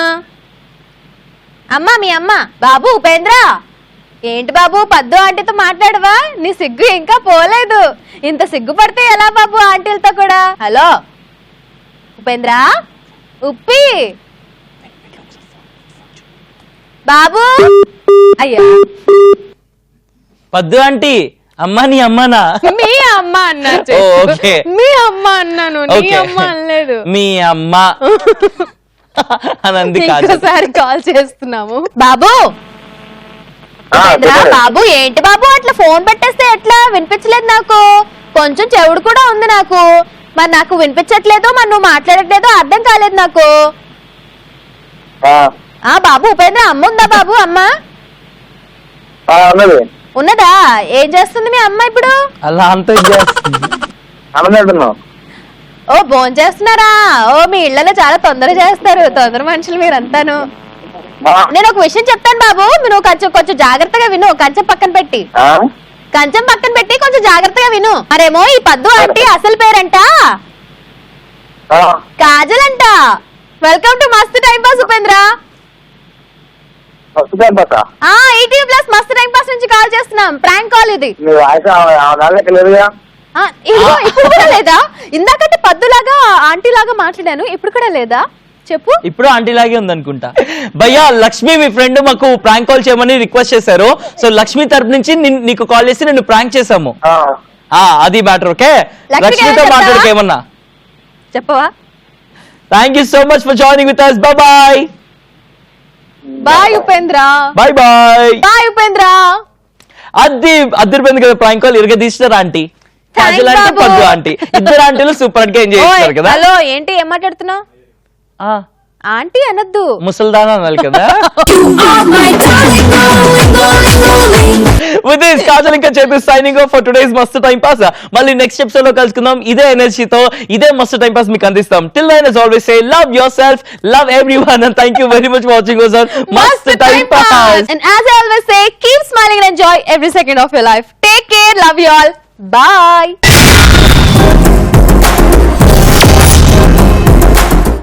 అమ్మ, మీ అమ్మ. బాబు ఉపేంద్ర, ఏంటి బాబు పద్దు ఆంటీతో మాట్లాడవా? నీ సిగ్గు ఇంకా పోలేదు. ఇంత సిగ్గుపడితే ఎలా బాబు ఆంటీలతో కూడా? హలో ఉపేంద్ర, ఉప్పి బాబు. అయ్యా పద్దు ఆంటీ, అమ్మ నీ అమ్మనా? మీ అమ్మ అన్నా. మీ అమ్మ అన్నాను, నీ అమ్మ అనలేదు. మీ అమ్మ అనంది. ఇంకోసారి కాల్ చేస్తున్నాము. బాబు బాబు, ఏంటి బాబు అట్లా ఫోన్ పెట్టేస్తే ఎట్లా? వినిపించలేదు నాకు, కొంచెం చెవుడు కూడా ఉంది నాకు. మరి నాకు వినిపించట్లేదు, మరి నువ్వు మాట్లాడట్లేదు, అర్థం కాలేదు నాకు. బాబు ఉపేంద్ర, అమ్మ ఉందా బాబు? అమ్మ ఉన్నదా? ఏం చేస్తుంది మీ అమ్మ ఇప్పుడు? అలా అంతా ఓ భోజనం చేస్తున్నారా? ఓ మీ ఇళ్లలో చాలా తొందర చేస్తారు, తొందర మనుషులు మీరంతాను. నేను ఒక విషయం చెప్తాను బాబు, నువ్వు కొంచెం జాగ్రత్తగా విను. కంచెం పక్కన పెట్టి కొంచెం జాగ్రత్తగా విను. మరేమో ఈ పద్దు ఆంటీ అసలు పేరంట కాజల్ అంట. వెల్కమ్ టు మస్తు time pass Upendra. ETV plus మస్తు టైం పాస్ నుంచి కాల్ చేస్తున్నాం, ప్రాంక్ కాల్ ఇది. ఇప్పుడు కూడా లేదా? ఇందాకంటే పద్దులాగా ఆంటీ లాగా మాట్లాడాను, ఇప్పుడు కూడా లేదా? చెప్పు. ఇప్పుడు ఆంటీ లాగే ఉందనుకుంటా. భయ్యా లక్ష్మి మీ ఫ్రెండ్ మాకు ప్రాంక్ కాల్ చేయమని రిక్వెస్ట్ చేశారు. సో లక్ష్మి తరపు నుంచి నీకు కాల్ చేసి నిన్ను ప్రాంక్ చేసాము. అది మ్యాటర్. ఓకే, లక్ష్మితో మాట్లాడక ఏమన్నా చెప్పవా? Thank you so much for joining with us. Bye bye. Bye Upendra. Bye bye. Bye Upendra. అద్దరిపోయింది కదా ప్రాంక్ కాల్. ఇరగ తీసినారు aunty, Kajal aunty, Paddu aunty, ఇద్దరు ఆంటీలు సూపర్ గా ఎంజాయ్ చేస్తారు కదా. హలో ఏంటి, ఏం మాట్లాడుతున్నావు? ఆంటీ అనద్దు, ముసల్దానా అనాలి కదా. With this, Kajal ఇంకా చేతి signing off for today's మస్తు టైం పాస్. మళ్ళీ నెక్స్ట్ ఎపిసోడ్ లో కలుసుకుందాం ఇదే ఎనర్జీతో, ఇదే మస్తు టైం పాస్ మీకు అందిస్తాం. Till then, as always say, love yourself, love everyone, and thank you very much for watching us on మస్తు time pass. And as I always say, keep smiling and enjoy every second of your life. Take care, love you all. Bye.